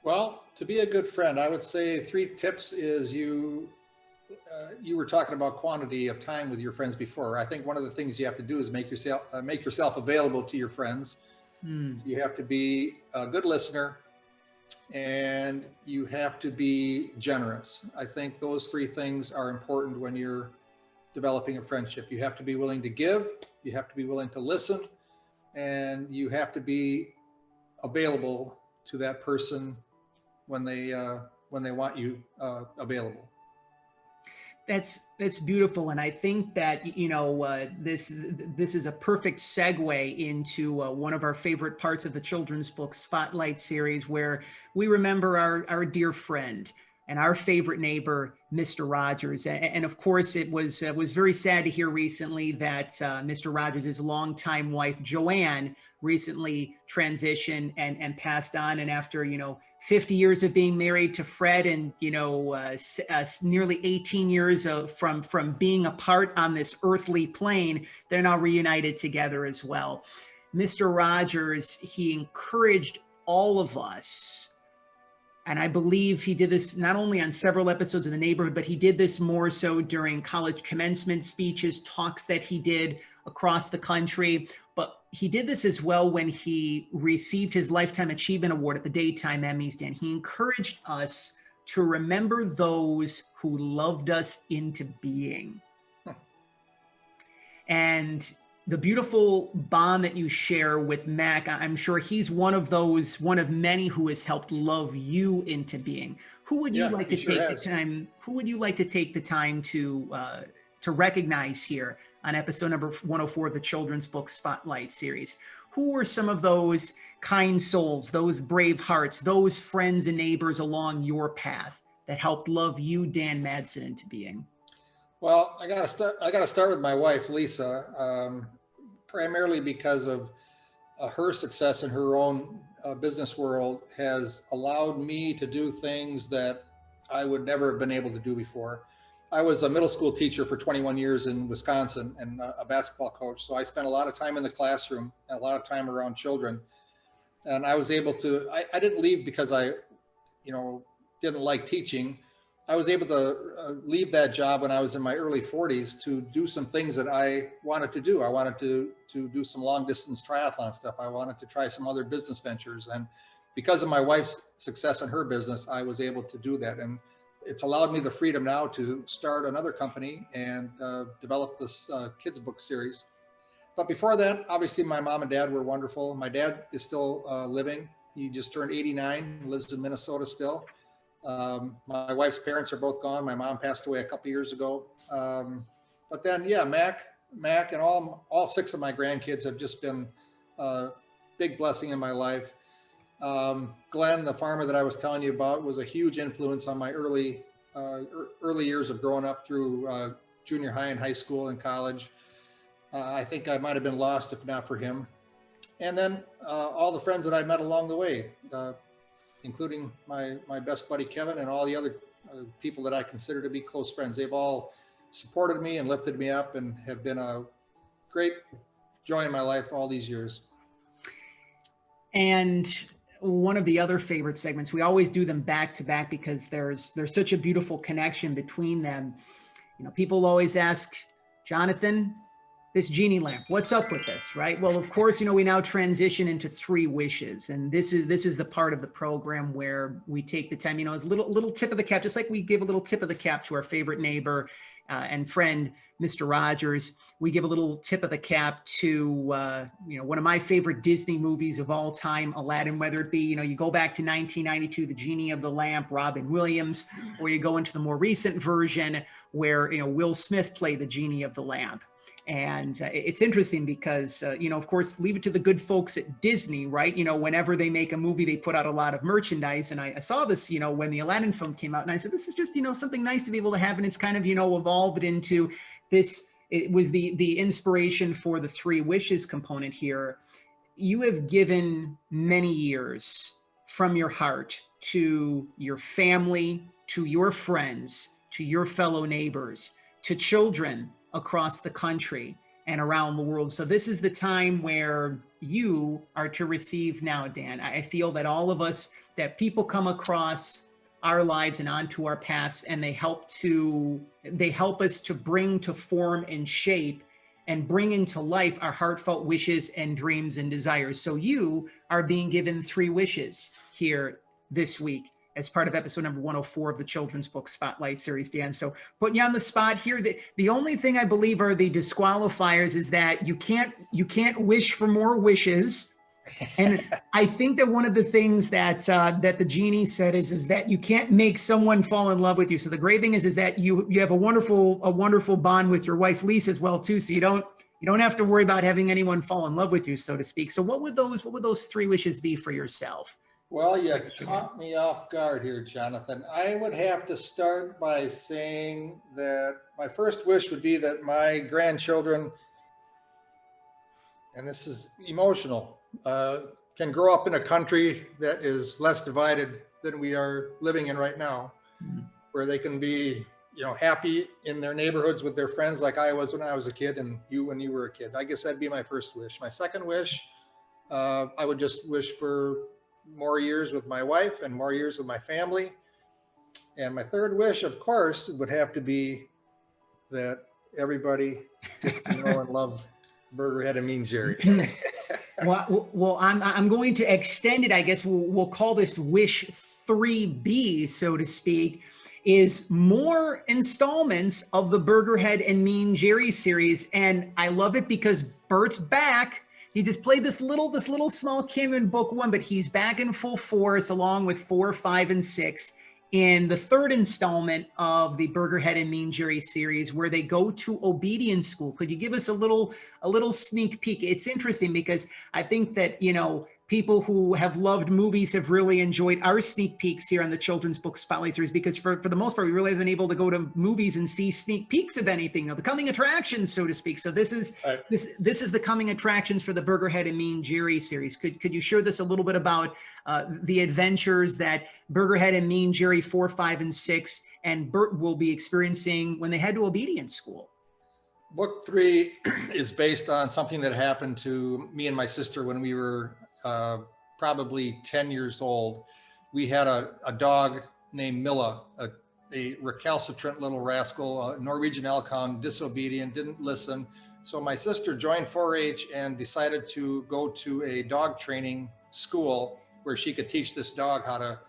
Well, to be a good friend, I would say 3 tips is you were talking about quantity of time with your friends before. I think one of the things you have to do is make yourself available to your friends. You have to be a good listener and you have to be generous. I think those 3 things are important when you're developing a friendship. You have to be willing to give, You have to be willing to listen, and you have to be available to that person when they want you available. That's beautiful, and I think that this is a perfect segue into one of our favorite parts of the children's book Spotlight series, where we remember our dear friend and our favorite neighbor, Mr. Rogers. And of course, it was very sad to hear recently that Mr. Rogers' longtime wife, Joanne, recently transitioned and passed on. And after, 50 years of being married to Fred and, nearly 18 years from being apart on this earthly plane, they're now reunited together as well. Mr. Rogers, he encouraged all of us. And I believe he did this not only on several episodes of The Neighborhood, but he did this more so during college commencement speeches, talks that he did across the country. But he did this as well when he received his Lifetime Achievement Award at the Daytime Emmys, Dan. He encouraged us to remember those who loved us into being. And the beautiful bond that you share with Mack, I'm sure he's one of many who has helped love you into being. Who would you like to take the time? Who would you like to take the time to recognize here on episode number 104 of the children's book Spotlight series? Who were some of those kind souls, those brave hearts, those friends and neighbors along your path that helped love you, Dan Madson, into being? Well, I gotta start with my wife, Lisa, primarily because of her success in her own business world has allowed me to do things that I would never have been able to do before. I was a middle school teacher for 21 years in Wisconsin and a basketball coach. So I spent a lot of time in the classroom and a lot of time around children. And I was able to, I didn't leave because I, didn't like teaching. I was able to leave that job when I was in my early 40s to do some things that I wanted to do. I wanted to do some long distance triathlon stuff. I wanted to try some other business ventures. And because of my wife's success in her business, I was able to do that. And it's allowed me the freedom now to start another company and develop this kids book series. But before that, obviously my mom and dad were wonderful. My dad is still living. He just turned 89, lives in Minnesota still. My wife's parents are both gone. My mom passed away a couple years ago. But then, Mack and all 6 of my grandkids have just been a big blessing in my life. Glenn, the farmer that I was telling you about, was a huge influence on my early years of growing up through junior high and high school and college. I think I might have been lost if not for him. And then all the friends that I met along the way, including my best buddy, Kevin, and all the other people that I consider to be close friends. They've all supported me and lifted me up and have been a great joy in my life all these years. And one of the other favorite segments, we always do them back to back because there's such a beautiful connection between them. People always ask, Jonathan, this genie lamp, what's up with this, right? Well, of course, we now transition into 3 wishes. And this is the part of the program where we take the time, as a little tip of the cap, just like we give a little tip of the cap to our favorite neighbor and friend, Mr. Rogers. We give a little tip of the cap to, one of my favorite Disney movies of all time, Aladdin, whether it be, you go back to 1992, The Genie of the Lamp, Robin Williams, or you go into the more recent version where, Will Smith played the Genie of the Lamp. And it's interesting because, of course, leave it to the good folks at Disney, right? Whenever they make a movie, they put out a lot of merchandise. And I saw this, when the Aladdin film came out, and I said, this is just, something nice to be able to have. And it's kind of, evolved into this. It was the inspiration for the 3 wishes component here. You have given many years from your heart to your family, to your friends, to your fellow neighbors, to children across the country and around the world. So this is the time where you are to receive now, Dan. I feel that all of us, that people come across our lives and onto our paths, and they help us to bring to form and shape and bring into life our heartfelt wishes and dreams and desires. So you are being given 3 wishes here this week, as part of episode number 104 of the Children's Book Spotlight series, Dan. So putting you on the spot here, the only thing I believe are the disqualifiers is that you can't wish for more wishes. And I think that one of the things that that the genie said is that you can't make someone fall in love with you. So the great thing is that you have a wonderful bond with your wife Lisa as well too. So you don't have to worry about having anyone fall in love with you, so to speak. So what would those 3 wishes be for yourself? Well, you caught me off guard here, Jonathan. I would have to start by saying that my first wish would be that my grandchildren, and this is emotional, can grow up in a country that is less divided than we are living in right now, where they can be, happy in their neighborhoods with their friends like I was when I was a kid and you when you were a kid. I guess that'd be my first wish. My second wish, I would just wish for more years with my wife and more years with my family. And my third wish, of course, would have to be that everybody gets to know and love Burgerhead and Mean Jerry. Well, I'm going to extend it. I guess we'll call this wish 3B, so to speak, is more installments of the Burgerhead and Mean Jerry series. And I love it because Bert's back. He just played this little small cameo in book 1, but he's back in full force along with 4, 5, and 6 in the 3rd installment of the Burgerhead and Mean Jerry series, where they go to obedience school. Could you give us a little sneak peek? It's interesting because I think that, people who have loved movies have really enjoyed our sneak peeks here on the Children's Book Spotlight series, because for the most part, we really haven't been able to go to movies and see sneak peeks of anything, the coming attractions, so to speak. So this is right. This is the coming attractions for the Burgerhead and Mean Jerry series. Could you share this a little bit about the adventures that Burgerhead and Mean Jerry 4, 5, and 6 and Bert will be experiencing when they head to obedience school? Book 3 is based on something that happened to me and my sister when we were probably 10 years old. We had a dog named Milla, a recalcitrant little rascal, a Norwegian elk hound, disobedient, didn't listen. So my sister joined 4-H and decided to go to a dog training school where she could teach this dog how to,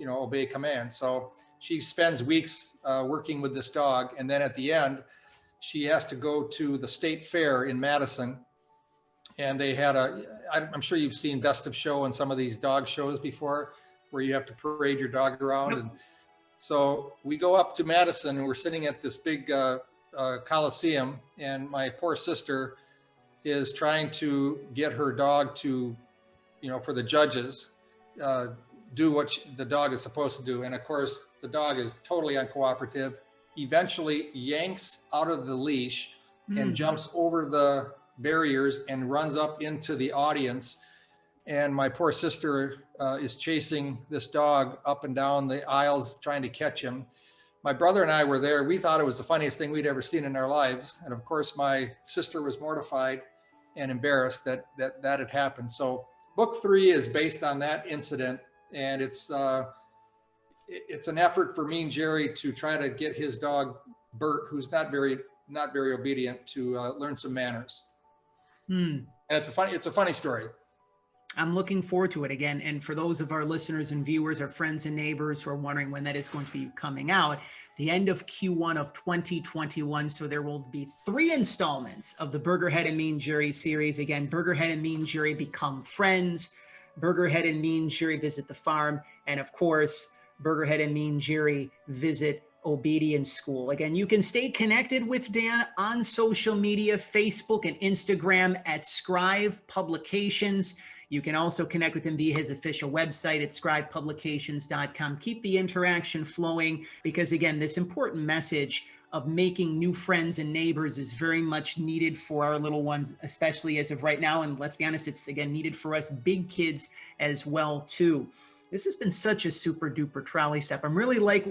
obey commands. So she spends weeks working with this dog. And then at the end, she has to go to the state fair in Madson. And they had I'm sure you've seen Best of Show and some of these dog shows before, where you have to parade your dog around. And so we go up to Madison and we're sitting at this big Coliseum, and my poor sister is trying to get her dog to, for the judges, do what the dog is supposed to do. And of course, the dog is totally uncooperative, eventually yanks out of the leash and jumps over the barriers and runs up into the audience. And my poor sister is chasing this dog up and down the aisles trying to catch him. My brother and I were there. We thought it was the funniest thing we'd ever seen in our lives. And of course, my sister was mortified and embarrassed that had happened. So book 3 is based on that incident. And it's an effort for Mean Jerry to try to get his dog, Bert, who's not very obedient, to learn some manners. And it's a funny story. I'm looking forward to it again. And for those of our listeners and viewers, our friends and neighbors who are wondering when that is going to be coming out, the end of Q1 of 2021. So there will be 3 installments of the Burgerhead and Mean Jerry series. Again, Burgerhead and Mean Jerry become friends. Burgerhead and Mean Jerry visit the farm. And of course, Burgerhead and Mean Jerry visit obedience school. Again, you can stay connected with Dan on social media, Facebook and Instagram at Skrive Publications. You can also connect with him via his official website at skrivepublications.com. Keep the interaction flowing, because again, this important message of making new friends and neighbors is very much needed for our little ones, especially as of right now. And let's be honest, it's again needed for us big kids as well too. This has been such a super duper trolley step. I really like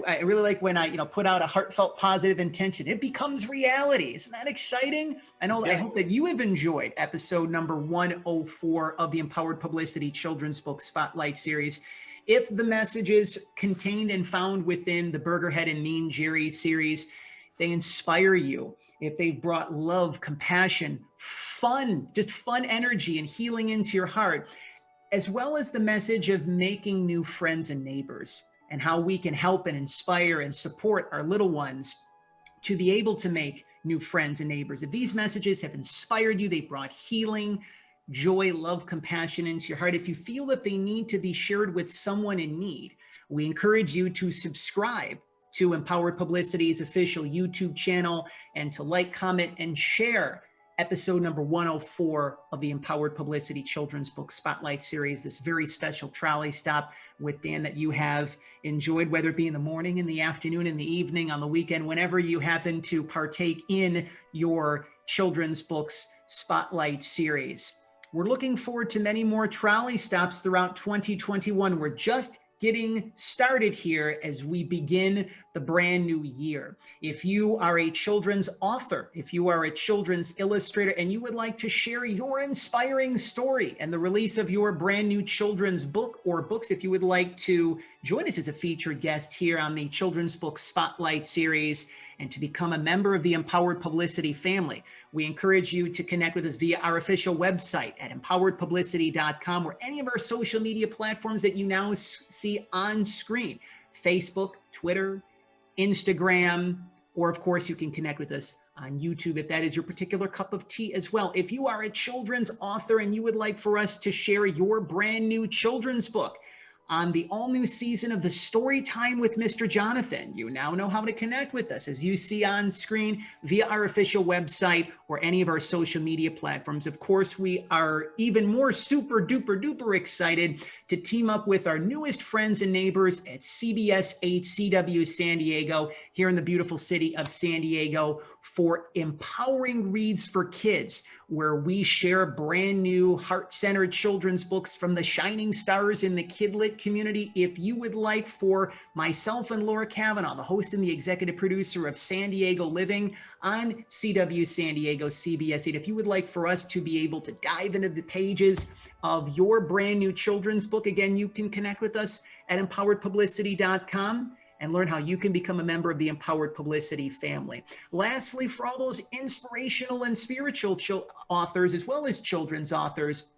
when I put out a heartfelt positive intention, it becomes reality. Isn't that exciting? I know. Yeah. I hope that you have enjoyed episode number 104 of the Empowered Publicity Children's Book Spotlight series. If the messages contained and found within the Burgerhead and Mean Jerry series, they inspire you, if they've brought love, compassion, fun, just fun energy and healing into your heart, as well as the message of making new friends and neighbors and how we can help and inspire and support our little ones to be able to make new friends and neighbors. If these messages have inspired you, they brought healing, joy, love, compassion into your heart. If you feel that they need to be shared with someone in need, we encourage you to subscribe to Empowered Publicity's official YouTube channel and to like, comment, and share episode number 104 of the Empowered Publicity Children's Book Spotlight Series, this very special trolley stop with Dan that you have enjoyed, whether it be in the morning, in the afternoon, in the evening, on the weekend, whenever you happen to partake in your children's books Spotlight Series. We're looking forward to many more trolley stops throughout 2021. We're just getting started here as we begin the brand new year. If you are a children's author, if you are a children's illustrator, and you would like to share your inspiring story and the release of your brand new children's book or books, if you would like to join us as a featured guest here on the Children's Book Spotlight Series and to become a member of the Empowered Publicity family, we encourage you to connect with us via our official website at empoweredpublicity.com or any of our social media platforms that you now see on screen: Facebook, Twitter, Instagram, or of course you can connect with us on YouTube if that is your particular cup of tea as well. If you are a children's author and you would like for us to share your brand new children's book on the all-new season of the Story Time with Mr. Jonathan, you now know how to connect with us, as you see on screen, via our official website or any of our social media platforms. Of course, we are even more super duper duper excited to team up with our newest friends and neighbors at CBS 8 CW San Diego, here in the beautiful city of San Diego, for Empowering Reads for Kids, where we share brand new heart-centered children's books from the shining stars in the kidlit community. If you would like for myself and Laura Kavanaugh, the host and the executive producer of San Diego Living on CW San Diego, CBS 8, if you would like for us to be able to dive into the pages of your brand new children's book, again, you can connect with us at empoweredpublicity.com and learn how you can become a member of the Empowered Publicity family. Lastly, for all those inspirational and spiritual authors, as well as children's authors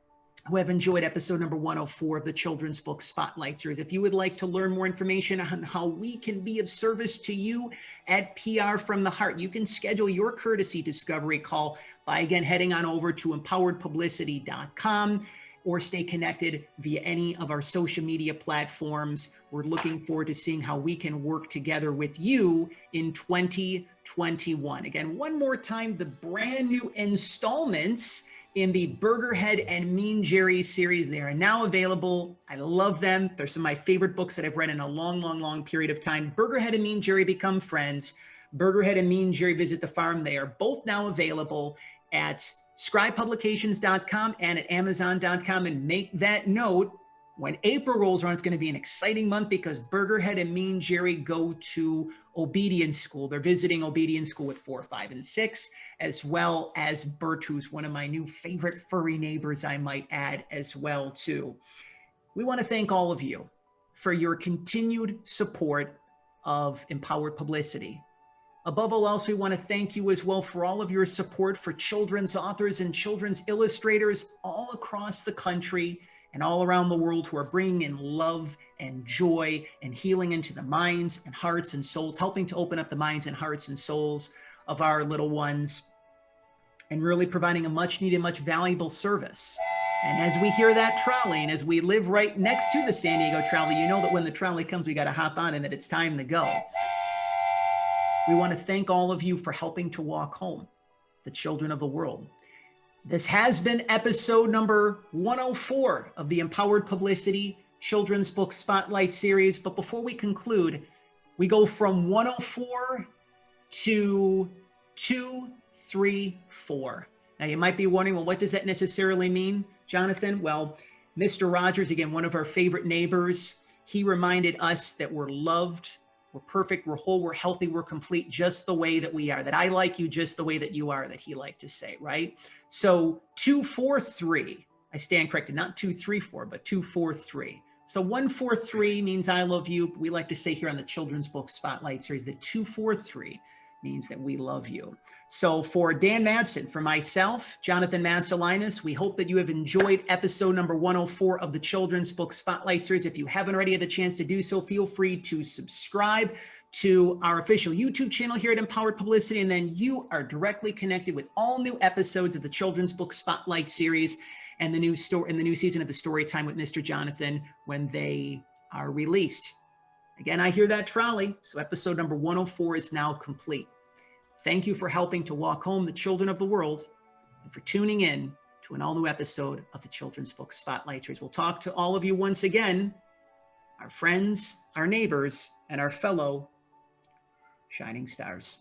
who have enjoyed episode number 104 of the Children's Book Spotlight Series, if you would like to learn more information on how we can be of service to you at PR from the Heart, you can schedule your courtesy discovery call by, again, heading on over to empoweredpublicity.com, or stay connected via any of our social media platforms. We're looking forward to seeing how we can work together with you in 2021. Again, one more time, the brand new installments in the Burgerhead and Mean Jerry series, they are now available. I love them. They're some of my favorite books that I've read in a long, long, long period of time. Burgerhead and Mean Jerry Become Friends. Burgerhead and Mean Jerry Visit the Farm. They are both now available at skrivepublications.com and at amazon.com. And make that note, when April rolls around, it's going to be an exciting month because Burgerhead and Mean Jerry go to obedience school. They're visiting obedience school with 4, 5, and 6, as well as Bert, who's one of my new favorite furry neighbors, I might add, as well too. We want to thank all of you for your continued support of Empowered Publicity. Above all else, we want to thank you as well for all of your support for children's authors and children's illustrators all across the country and all around the world who are bringing in love and joy and healing into the minds and hearts and souls, helping to open up the minds and hearts and souls of our little ones, and really providing a much needed, much valuable service. And as we hear that trolley, and as we live right next to the San Diego trolley, you know that when the trolley comes, we got to hop on and that it's time to go. We want to thank all of you for helping to walk home the children of the world. This has been episode number 104 of the Empowered Publicity Children's Book Spotlight Series. But before we conclude, we go from 104 to 234. Now, you might be wondering, well, what does that necessarily mean, Jonathan? Well, Mr. Rogers, again, one of our favorite neighbors, he reminded us that we're loved, we're perfect, we're whole, we're healthy, we're complete just the way that we are, that I like you just the way that you are, that he liked to say, right? So 243, I stand corrected, not 234, but 243. So 143 means I love you. We like to say here on the Children's Book Spotlight Series that 243 means that we love you. So for Dan Madson, for myself, Jonathan Masiulionis, we hope that you have enjoyed episode number 104 of the Children's Book Spotlight Series. If you haven't already had the chance to do so, feel free to subscribe to our official YouTube channel here at Empowered Publicity, and then you are directly connected with all new episodes of the Children's Book Spotlight Series and the new season of the Storytime with Mr. Jonathan when they are released. Again, I hear that trolley, so episode number 104 is now complete. Thank you for helping to walk home the children of the world and for tuning in to an all-new episode of the Children's Book Spotlight Series. We'll talk to all of you once again, our friends, our neighbors, and our fellow shining stars.